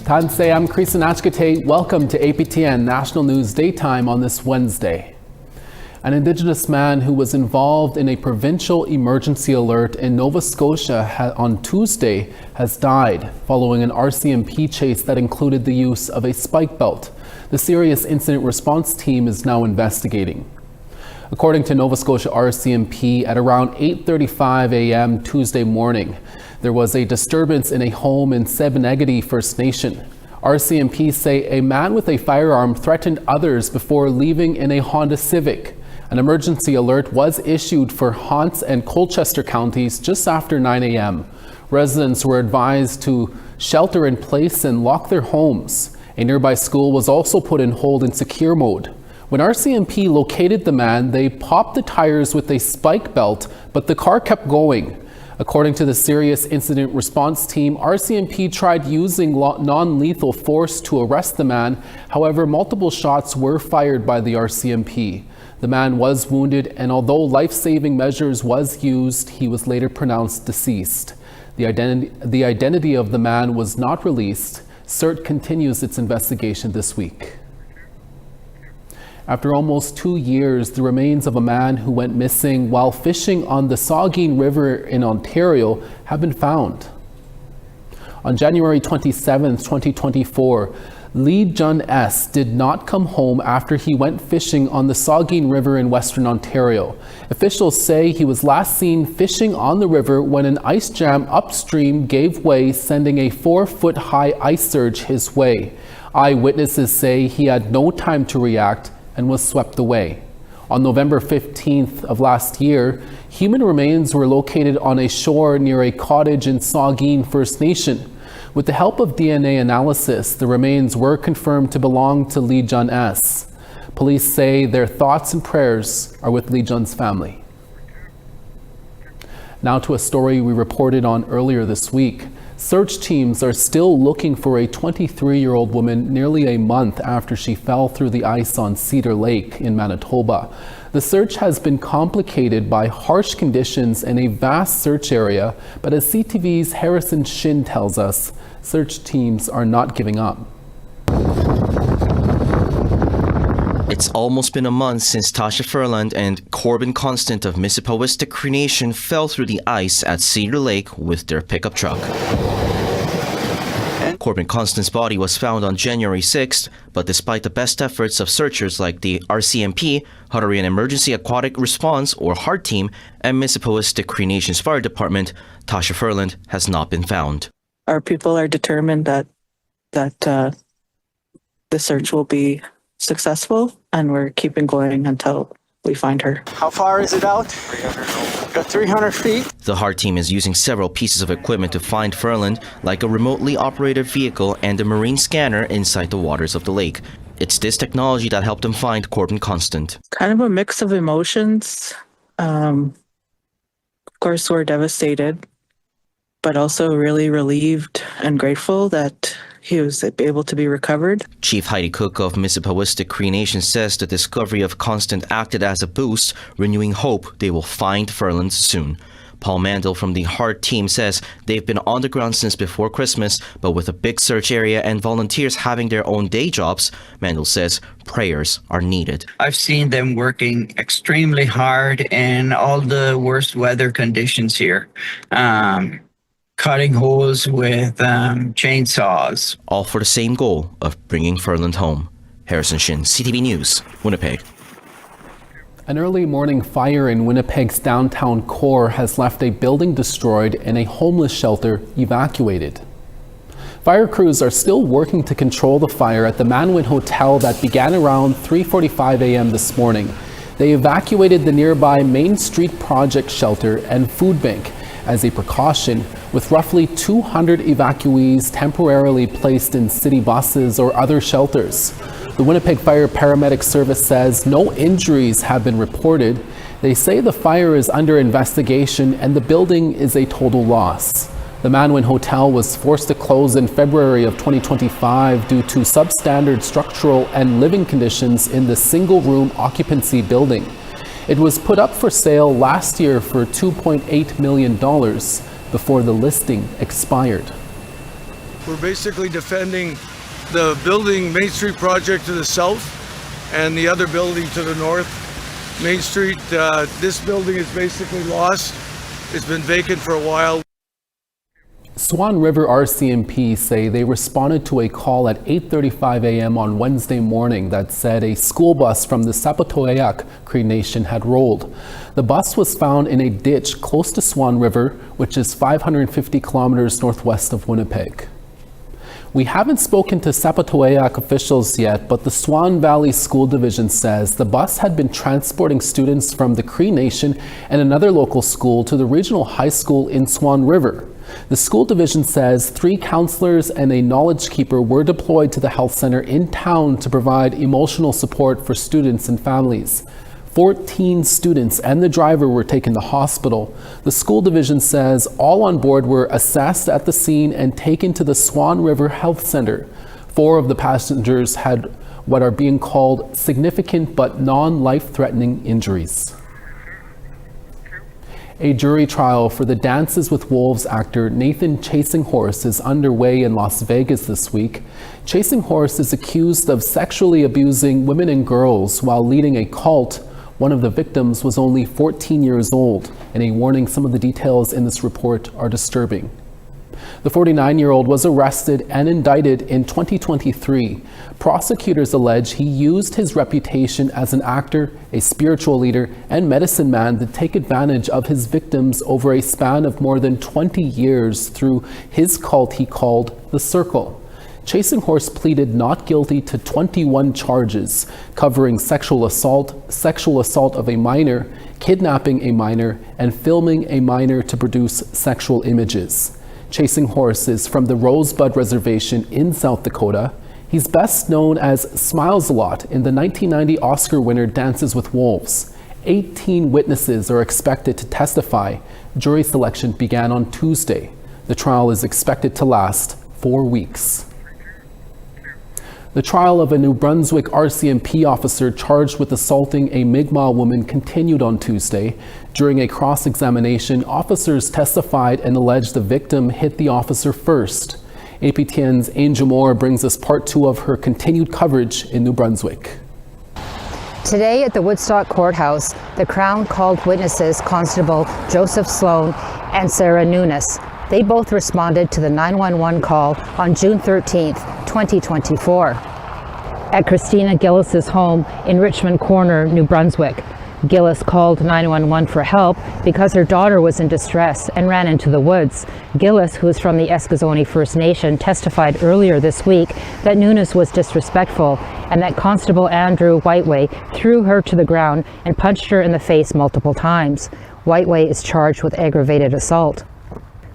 Tansei, I'm Krisanachkate. Welcome to APTN National News Daytime on this Wednesday. An Indigenous man who was involved in a provincial emergency alert in Nova Scotia on Tuesday has died following an RCMP chase that included the use of a spike belt. The Serious Incident Response Team is now investigating. According to Nova Scotia RCMP, at around 8:35 a.m. Tuesday morning, there was a disturbance in a home in Sebonegati First Nation. RCMP say a man with a firearm threatened others before leaving in a Honda Civic. An emergency alert was issued for Hants and Colchester counties just after 9 a.m. Residents were advised to shelter in place and lock their homes. A nearby school was also put in hold in secure mode. When RCMP located the man, they popped the tires with a spike belt, but the car kept going. According to the Serious Incident Response Team, RCMP tried using non-lethal force to arrest the man. However, multiple shots were fired by the RCMP. The man was wounded, and although life-saving measures was used, he was later pronounced deceased. The identity of the man was not released. CERT continues its investigation this week. After almost 2 years, the remains of a man who went missing while fishing on the Saugeen River in Ontario have been found. On January 27, 2024, Lee Jun S. did not come home after he went fishing on the Saugeen River in Western Ontario. Officials say he was last seen fishing on the river when an ice jam upstream gave way, sending a 4-foot-high ice surge his way. Eyewitnesses say he had no time to react and was swept away. On November 15th of last year, human remains were located on a shore near a cottage in Saugeen First Nation. With the help of DNA analysis, the remains were confirmed to belong to Lee Jun S. Police say their thoughts and prayers are with Lee Jun's family. Now to a story we reported on earlier this week. Search teams are still looking for a 23-year-old woman nearly a month after she fell through the ice on Cedar Lake in Manitoba. The search has been complicated by harsh conditions and a vast search area, but as CTV's Harrison Shin tells us, search teams are not giving up. It's almost been a month since Tasha Furland and Corbin Constant of Mississippiwistic Cree Nation fell through the ice at Cedar Lake with their pickup truck. Corbin Constant's body was found on January 6th, but despite the best efforts of searchers like the RCMP, Hutterian Emergency Aquatic Response or HART Team, and Mississippiwistic Cree Nation's Fire Department, Tasha Furland has not been found. Our people are determined that the search will be successful, and we're keeping going until we find her. How far is it out? 300 feet. The HART team is using several pieces of equipment to find Furland, like a remotely operated vehicle and a marine scanner inside the waters of the lake. It's this technology that helped them find Corbin Constant. Kind of a mix of emotions. Of course, we're devastated, but also really relieved and grateful that he was able to be recovered. Chief Heidi Cook of Mississippiwistic Cree Nation says the discovery of Constant acted as a boost, renewing hope they will find Furland soon. Paul Mandel from the HART team says they've been on the ground since before Christmas, but with a big search area and volunteers having their own day jobs, Mandel says prayers are needed. I've seen them working extremely hard in all the worst weather conditions here. Cutting holes with chainsaws. All for the same goal of bringing Furland home. Harrison Shin, CTV News, Winnipeg. An early morning fire in Winnipeg's downtown core has left a building destroyed and a homeless shelter evacuated. Fire crews are still working to control the fire at the Manwin Hotel that began around 3:45 a.m. this morning. They evacuated the nearby Main Street Project shelter and food bank as a precaution, with roughly 200 evacuees temporarily placed in city buses or other shelters. The Winnipeg Fire Paramedic Service says no injuries have been reported. They say the fire is under investigation and the building is a total loss. The Manwin Hotel was forced to close in February of 2025 due to substandard structural and living conditions in the single-room occupancy building. It was put up for sale last year for $2.8 million before the listing expired. We're basically defending the building Main Street project to the south and the other building to the north. Main Street, this building is basically lost. It's been vacant for a while. Swan River RCMP say they responded to a call at 8:35 a.m. on Wednesday morning that said a school bus from the Sapatoyak Cree Nation had rolled. The bus was found in a ditch close to Swan River, which is 550 kilometers northwest of Winnipeg. We haven't spoken to Sapatoyak officials yet, but the Swan Valley School Division says the bus had been transporting students from the Cree Nation and another local school to the regional high school in Swan River. The school division says 3 counselors and a knowledge keeper were deployed to the health center in town to provide emotional support for students and families. 14 students and the driver were taken to hospital. The school division says all on board were assessed at the scene and taken to the Swan River Health Center. 4 of the passengers had what are being called significant but non-life-threatening injuries. A jury trial for the Dances with Wolves actor Nathan Chasing Horse is underway in Las Vegas this week. Chasing Horse is accused of sexually abusing women and girls while leading a cult. One of the victims was only 14 years old, and a warning: some of the details in this report are disturbing. The 49-year-old was arrested and indicted in 2023. Prosecutors allege he used his reputation as an actor, a spiritual leader, and medicine man to take advantage of his victims over a span of more than 20 years through his cult he called The Circle. Chasing Horse pleaded not guilty to 21 charges covering sexual assault of a minor, kidnapping a minor, and filming a minor to produce sexual images. Chasing Horse is from the Rosebud Reservation in South Dakota. He's best known as Smiles a Lot in the 1990 Oscar winner Dances with Wolves. 18 witnesses are expected to testify. Jury selection began on Tuesday. The trial is expected to last 4 weeks. The trial of a New Brunswick RCMP officer charged with assaulting a Mi'kmaq woman continued on Tuesday. During a cross-examination, officers testified and alleged the victim hit the officer first. APTN's Angel Moore brings us part 2 of her continued coverage in New Brunswick. Today at the Woodstock Courthouse, the Crown called witnesses Constable Joseph Sloan and Sarah Nunes. They both responded to the 911 call on June 13th, 2024. At Christina Gillis's home in Richmond Corner, New Brunswick, Gillis called 911 for help because her daughter was in distress and ran into the woods. Gillis, who is from the Eskasoni First Nation, testified earlier this week that Nunes was disrespectful and that Constable Andrew Whiteway threw her to the ground and punched her in the face multiple times. Whiteway is charged with aggravated assault.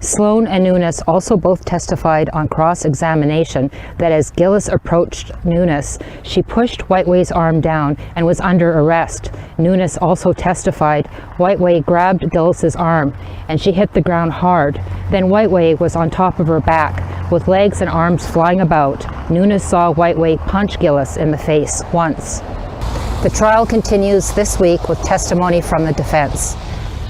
Sloan and Nunes also both testified on cross-examination that as Gillis approached Nunes, she pushed Whiteway's arm down and was under arrest. Nunes also testified Whiteway grabbed Gillis's arm and she hit the ground hard. Then Whiteway was on top of her back with legs and arms flying about. Nunes saw Whiteway punch Gillis in the face once. The trial continues this week with testimony from the defense.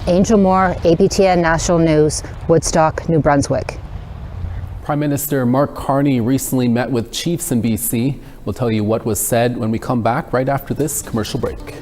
Angel Moore, APTN National News, Woodstock, New Brunswick. Prime Minister Mark Carney recently met with chiefs in BC. We'll tell you what was said when we come back right after this commercial break.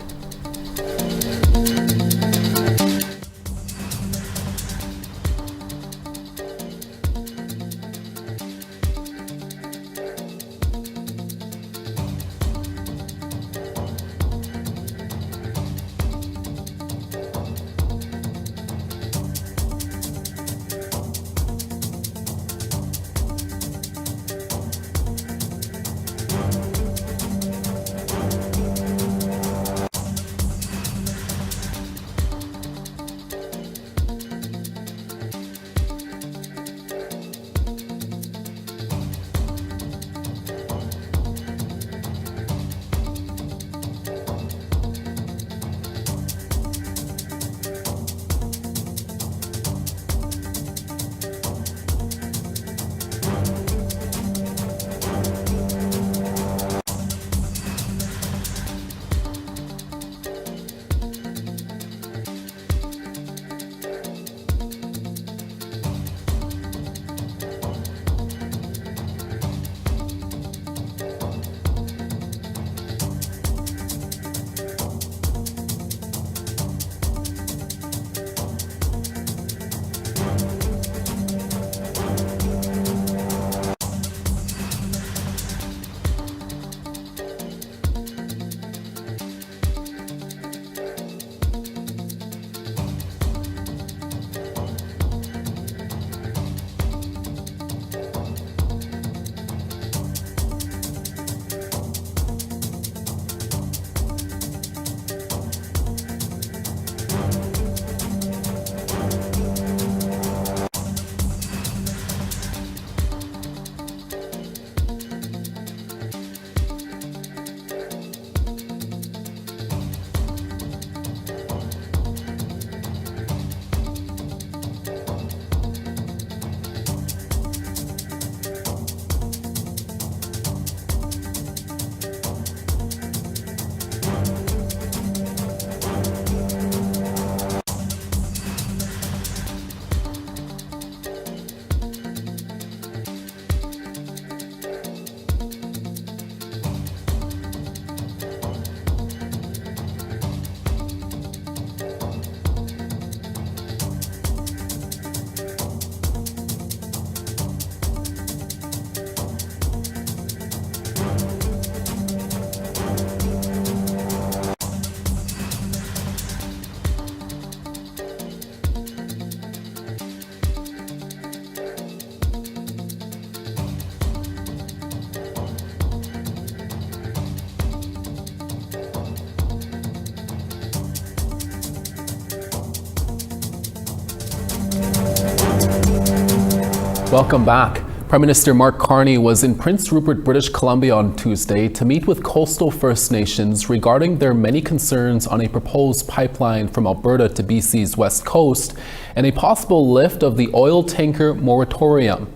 Welcome back. Prime Minister Mark Carney was in Prince Rupert, British Columbia on Tuesday to meet with coastal First Nations regarding their many concerns on a proposed pipeline from Alberta to BC's west coast and a possible lift of the oil tanker moratorium.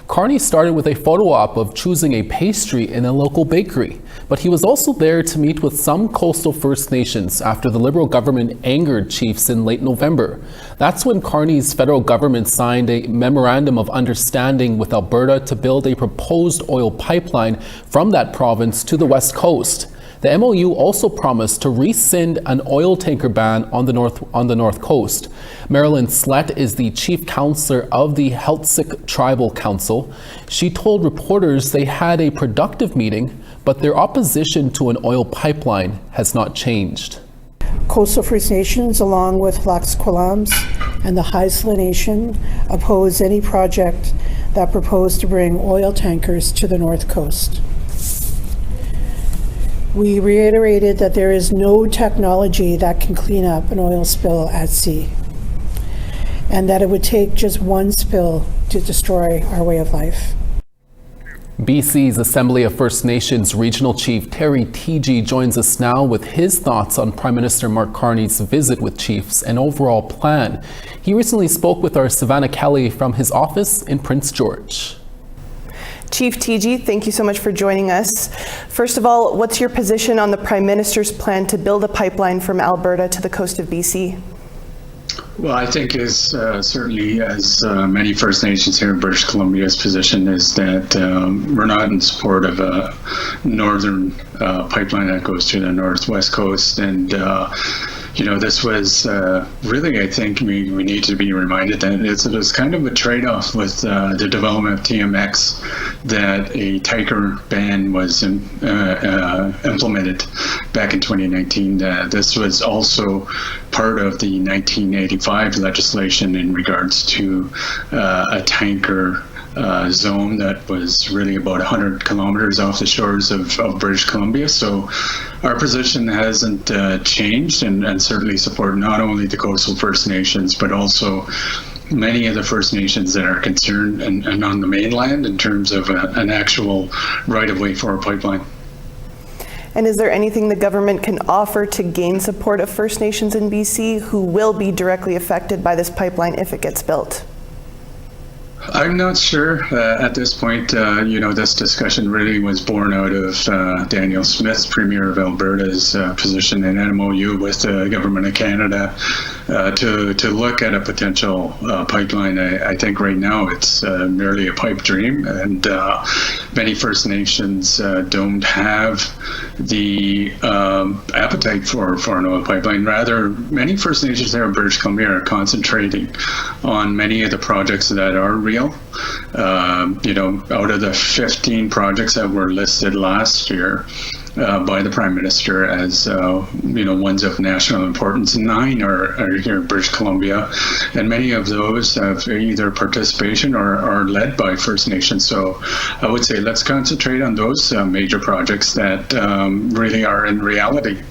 Carney started with a photo op of choosing a pastry in a local bakery, but he was also there to meet with some coastal First Nations after the Liberal government angered chiefs in late November. That's when Carney's federal government signed a memorandum of understanding with Alberta to build a proposed oil pipeline from that province to the west coast. The MOU also promised to rescind an oil tanker ban on the north coast. Marilyn Slett is the chief counselor of the Heiltsuk Tribal Council. She told reporters they had a productive meeting, but their opposition to an oil pipeline has not changed. Coastal First Nations, along with Tlaxqualams and the Haisla Nation, oppose any project that proposed to bring oil tankers to the north coast. We reiterated that there is no technology that can clean up an oil spill at sea, and that it would take just one spill to destroy our way of life. BC's Assembly of First Nations Regional Chief Terry Teegee joins us now with his thoughts on Prime Minister Mark Carney's visit with chiefs and overall plan. He recently spoke with our Savannah Kelly from his office in Prince George. Chief Teegee, thank you so much for joining us. First of all, what's your position on the Prime Minister's plan to build a pipeline from Alberta to the coast of BC? Well, I think certainly as many First Nations here in British Columbia's position is that we're not in support of a northern pipeline that goes to the northwest coast. And this was really, I think we need to be reminded that it was kind of a trade-off with the development of TMX, that a tanker ban was implemented back in 2019. This was also part of the 1985 legislation in regards to a tanker zone that was really about 100 kilometers off the shores of British Columbia. So our position hasn't changed, and certainly support not only the coastal First Nations, but also many of the First Nations that are concerned and on the mainland in terms of an actual right-of-way for a pipeline. And is there anything the government can offer to gain support of First Nations in BC who will be directly affected by this pipeline if it gets built? I'm not sure at this point. This discussion really was born out of Daniel Smith's, Premier of Alberta's position in an MOU with the Government of Canada to look at a potential pipeline. I think right now it's merely a pipe dream, and many First Nations don't have the appetite for an oil pipeline. Rather, many First Nations there in British Columbia are concentrating on many of the projects that are real. Out of the 15 projects that were listed last year by the Prime Minister as ones of national importance, 9 are here in British Columbia, and many of those have either participation or are led by First Nations. So I would say let's concentrate on those major projects that really are in reality.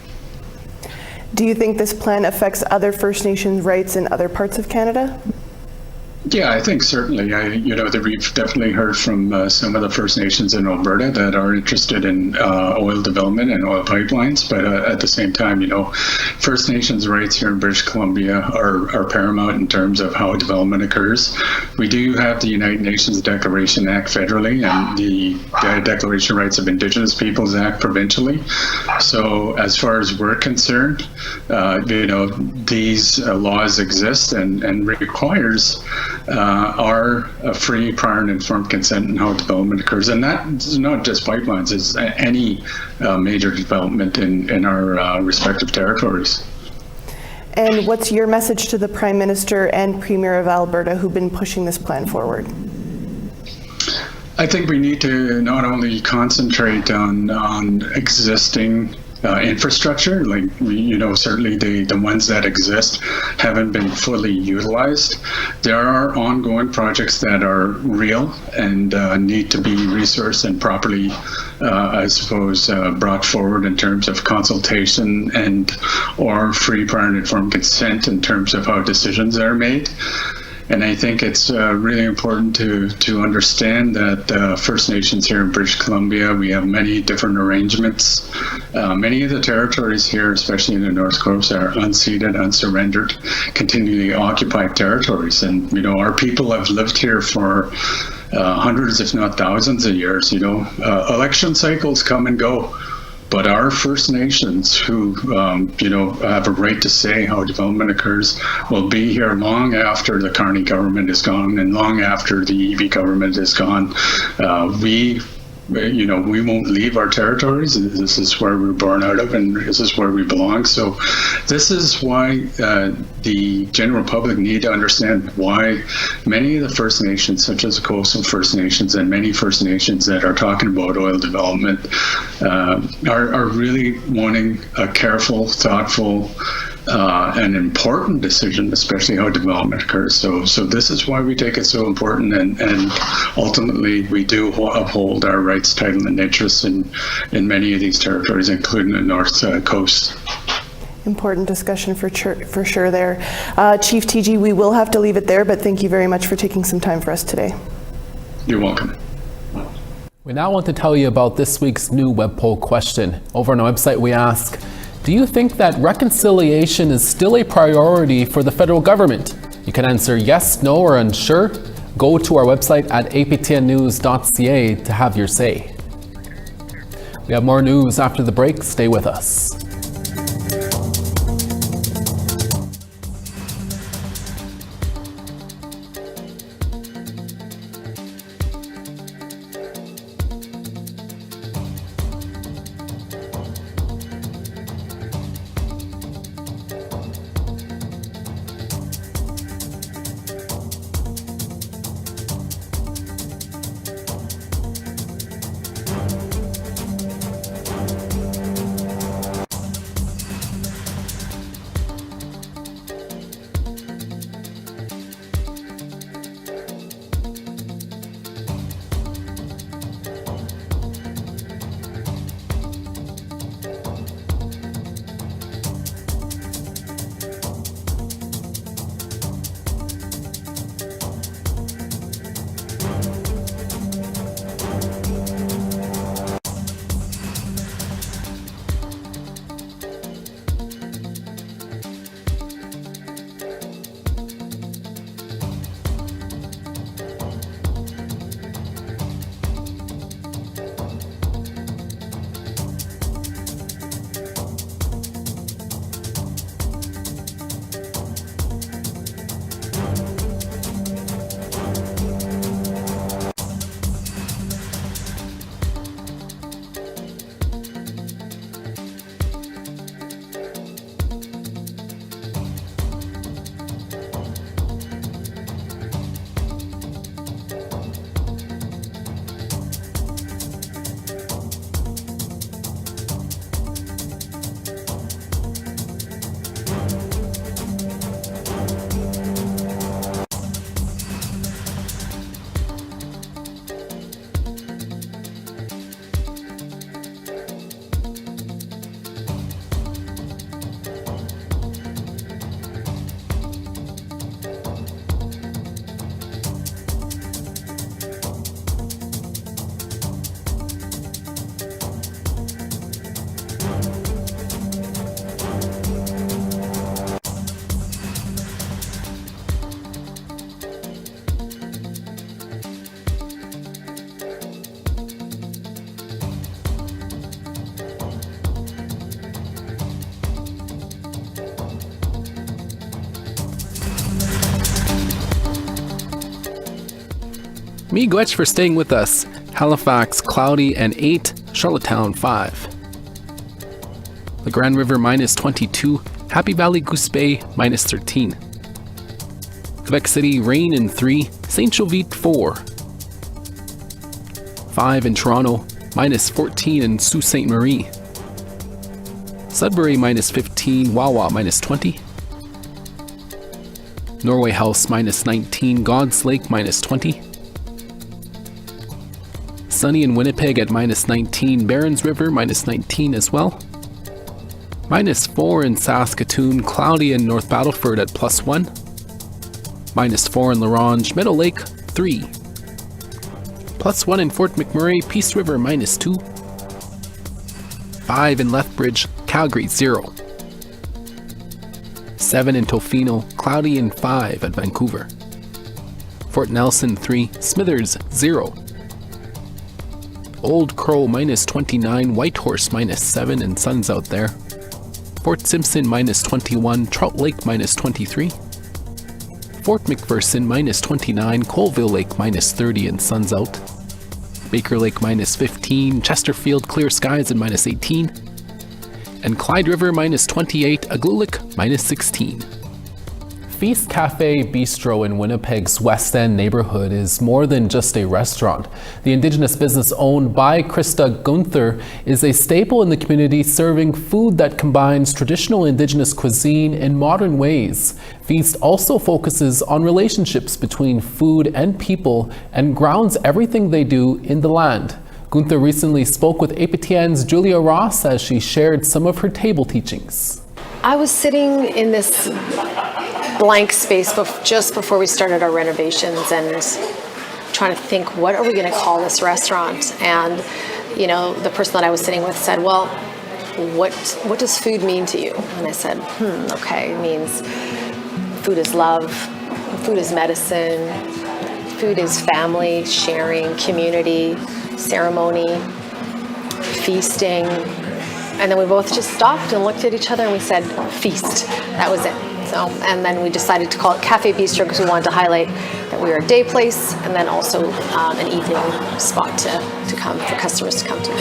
Do you think this plan affects other First Nations rights in other parts of Canada? Yeah, I think certainly. That we've definitely heard from some of the First Nations in Alberta that are interested in oil development and oil pipelines. But at the same time, First Nations rights here in British Columbia are paramount in terms of how development occurs. We do have the United Nations Declaration Act federally and the Declaration of Rights of Indigenous Peoples Act provincially. So as far as we're concerned, these laws exist and requires are a free, prior, and informed consent in how development occurs. And that's not just pipelines, it's any major development in our respective territories. And what's your message to the Prime Minister and Premier of Alberta who've been pushing this plan forward? I think we need to not only concentrate on existing infrastructure, certainly the ones that exist haven't been fully utilized. There are ongoing projects that are real and need to be resourced and properly, brought forward in terms of consultation or free, prior, and informed consent in terms of how decisions are made. And I think it's really important to understand that First Nations here in British Columbia, we have many different arrangements. Many of the territories here, especially in the North Coast, are unceded, unsurrendered, continually occupied territories. And, our people have lived here for hundreds, if not thousands of years. Election cycles come and go. But our First Nations who, have a right to say how development occurs will be here long after the Carney government is gone and long after the EB government is gone. We won't leave our territories. This is where we're born out of, and this is where we belong. So this is why the general public need to understand why many of the First Nations, such as the Coastal First Nations and many First Nations that are talking about oil development, are really wanting a careful, thoughtful, an important decision, especially how development occurs. So this is why we take it so important, and ultimately we do uphold our rights, title, and interests in many of these territories, including the North Coast. Important discussion for sure there. Chief TG, we will have to leave it there, but thank you very much for taking some time for us today. You're welcome. We now want to tell you about this week's new web poll question. Over on our website, we ask, do you think that reconciliation is still a priority for the federal government? You can answer yes, no, or unsure. Go to our website at aptnnews.ca to have your say. We have more news after the break. Stay with us. Miigwech for staying with us. Halifax, cloudy and 8. Charlottetown, 5. The Grand River, minus 22. Happy Valley, Goose Bay, minus 13. Quebec City, rain and 3. Saint Jovite, 4. 5 in Toronto, minus 14 in Sault Ste. Marie. Sudbury, minus 15. Wawa, minus 20. Norway House, minus 19. God's Lake, minus 20. Sunny in Winnipeg at minus 19. Barons River, minus 19 as well. Minus 4 in Saskatoon. Cloudy in North Battleford at plus 1. -4 in La Ronge, Meadow Lake 3. +1 in Fort McMurray, Peace River -2. 5 in Lethbridge, Calgary 0. 7 in Tofino, cloudy and 5 at Vancouver. Fort Nelson 3, Smithers 0. Old Crow -29, Whitehorse -7 and sun's out there. Fort Simpson -21, Trout Lake -23. Fort McPherson -29, Colville Lake -30 and sun's out. Baker Lake -15, Chesterfield clear skies and -18. And Clyde River -28, Aglulik -16. Feast Cafe Bistro in Winnipeg's West End neighborhood is more than just a restaurant. The Indigenous business owned by Krista Gunther is a staple in the community, serving food that combines traditional Indigenous cuisine in modern ways. Feast also focuses on relationships between food and people and grounds everything they do in the land. Gunther recently spoke with APTN's Julia Ross as she shared some of her table teachings. I was sitting in this blank space just before we started our renovations and trying to think, what are we going to call this restaurant? And, you know, the person that I was sitting with said, well, what does food mean to you? And I said, okay, it means food is love, food is medicine, food is family, sharing, community, ceremony, feasting. And then we both just stopped and looked at each other and we said, feast. That was it. So, and then we decided to call it Cafe Bistro because we wanted to highlight that we are a day place and then also an evening spot to come, for customers to come to.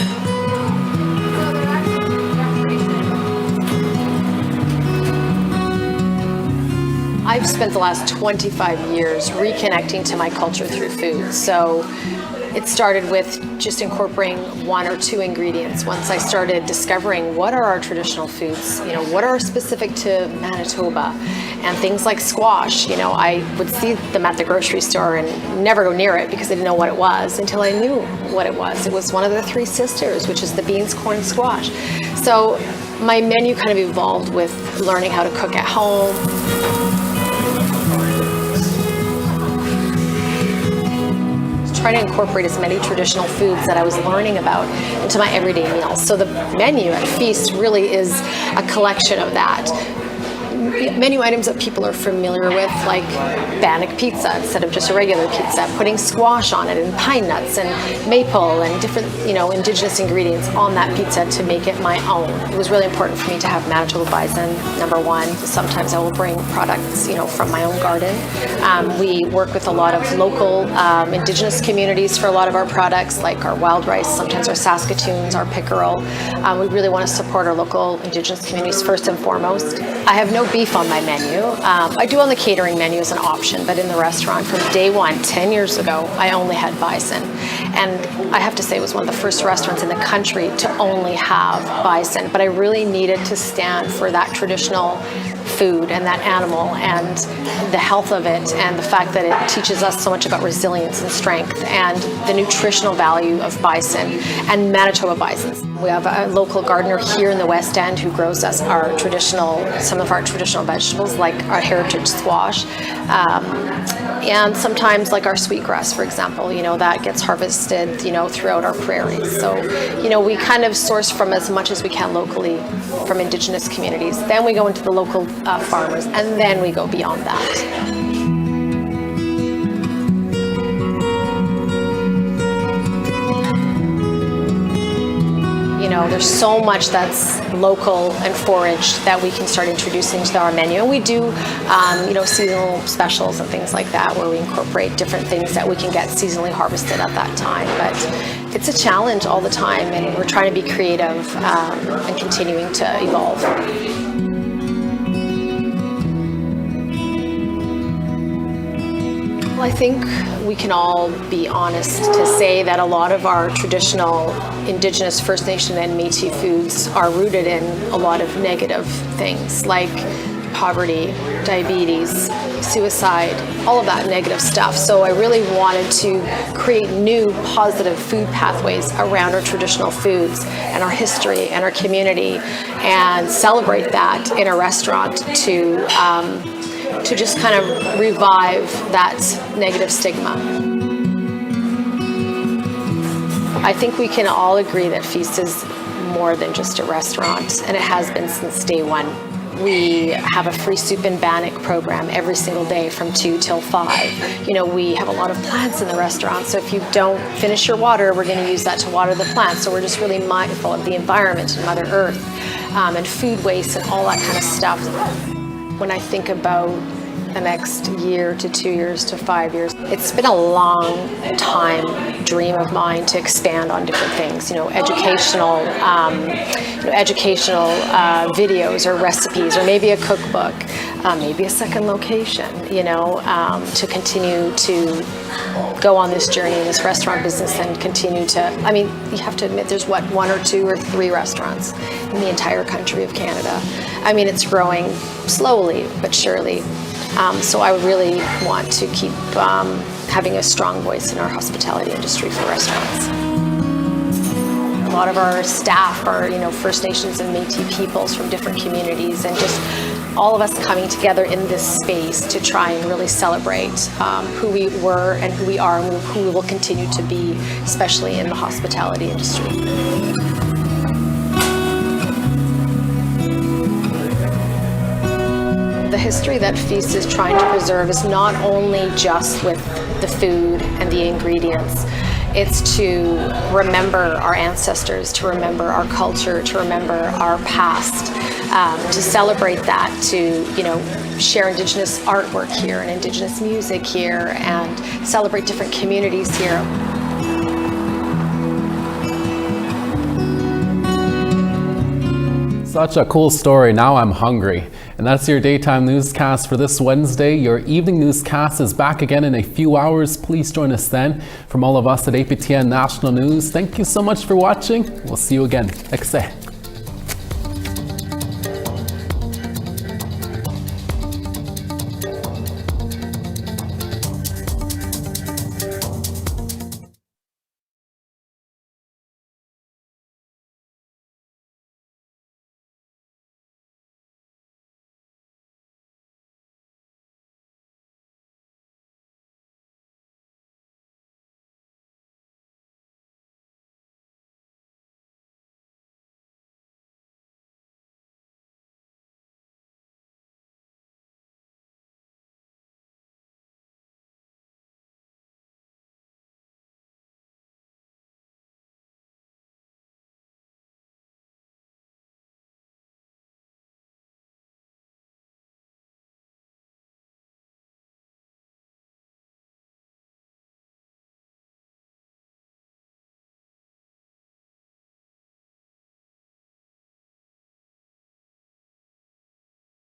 I've spent the last 25 years reconnecting to my culture through food. So it started with just incorporating 1 or 2 ingredients. Once I started discovering what are our traditional foods, you know, what are specific to Manitoba, and things like squash. You know, I would see them at the grocery store and never go near it because I didn't know what it was until I knew what it was. It was one of the 3 sisters, which is the beans, corn, squash. So my menu kind of evolved with learning how to cook at home. Try to incorporate as many traditional foods that I was learning about into my everyday meals. So the menu at Feast really is a collection of that. Menu items that people are familiar with, like bannock pizza instead of just a regular pizza, putting squash on it and pine nuts and maple and different, you know, Indigenous ingredients on that pizza to make it my own. It was really important for me to have Manitoba bison, number 1. Sometimes I will bring products, you know, from my own garden. We work with a lot of local Indigenous communities for a lot of our products, like our wild rice, sometimes our Saskatoons, our pickerel. We really want to support our local Indigenous communities first and foremost. I have no beef on my menu. I do on the catering menu as an option, but in the restaurant from day 1, 10 years ago, I only had bison. And I have to say it was one of the first restaurants in the country to only have bison, but I really needed to stand for that traditional food and that animal and the health of it and the fact that it teaches us so much about resilience and strength and the nutritional value of bison and Manitoba bisons. We have a local gardener here in the West End who grows us some of our traditional vegetables, like our heritage squash, and sometimes like our sweetgrass, for example, you know, that gets harvested, you know, throughout our prairies. So, you know, we kind of source from as much as we can locally from Indigenous communities. Then we go into the local farmers, and then we go beyond that. You know, there's so much that's local and foraged that we can start introducing to our menu. And we do, you know, seasonal specials and things like that where we incorporate different things that we can get seasonally harvested at that time. But it's a challenge all the time, and we're trying to be creative and continuing to evolve. Well, I think we can all be honest to say that a lot of our traditional Indigenous, First Nation and Métis foods are rooted in a lot of negative things like poverty, diabetes, suicide, all of that negative stuff. So I really wanted to create new positive food pathways around our traditional foods and our history and our community and celebrate that in a restaurant to to just kind of revive that negative stigma. I think we can all agree that Feast is more than just a restaurant, and it has been since day one. We have a free soup and bannock program every single day from 2 till 5. You know, we have a lot of plants in the restaurant, so if you don't finish your water, we're going to use that to water the plants. So we're just really mindful of the environment and Mother Earth, and food waste and all that kind of stuff. When I think about the next year to 2 years to 5 years, it's been a long time dream of mine to expand on different things, educational videos or recipes, or maybe a cookbook, maybe a second location, to continue to go on this journey in this restaurant business and continue to, you have to admit there's 1 or 2 or 3 restaurants in the entire country of Canada. It's growing slowly but surely. So I really want to keep having a strong voice in our hospitality industry for restaurants. A lot of our staff are, First Nations and Métis peoples from different communities, and just all of us coming together in this space to try and really celebrate who we were and who we are and who we will continue to be, especially in the hospitality industry. The history that Feast is trying to preserve is not only just with the food and the ingredients. It's to remember our ancestors, to remember our culture, to remember our past, to celebrate that, to share Indigenous artwork here and Indigenous music here, and celebrate different communities here. Such a cool story. Now I'm hungry. And that's your daytime newscast for this Wednesday. Your evening newscast is back again in a few hours. Please join us then. From all of us at APTN National News, thank you so much for watching. We'll see you again. Excellent.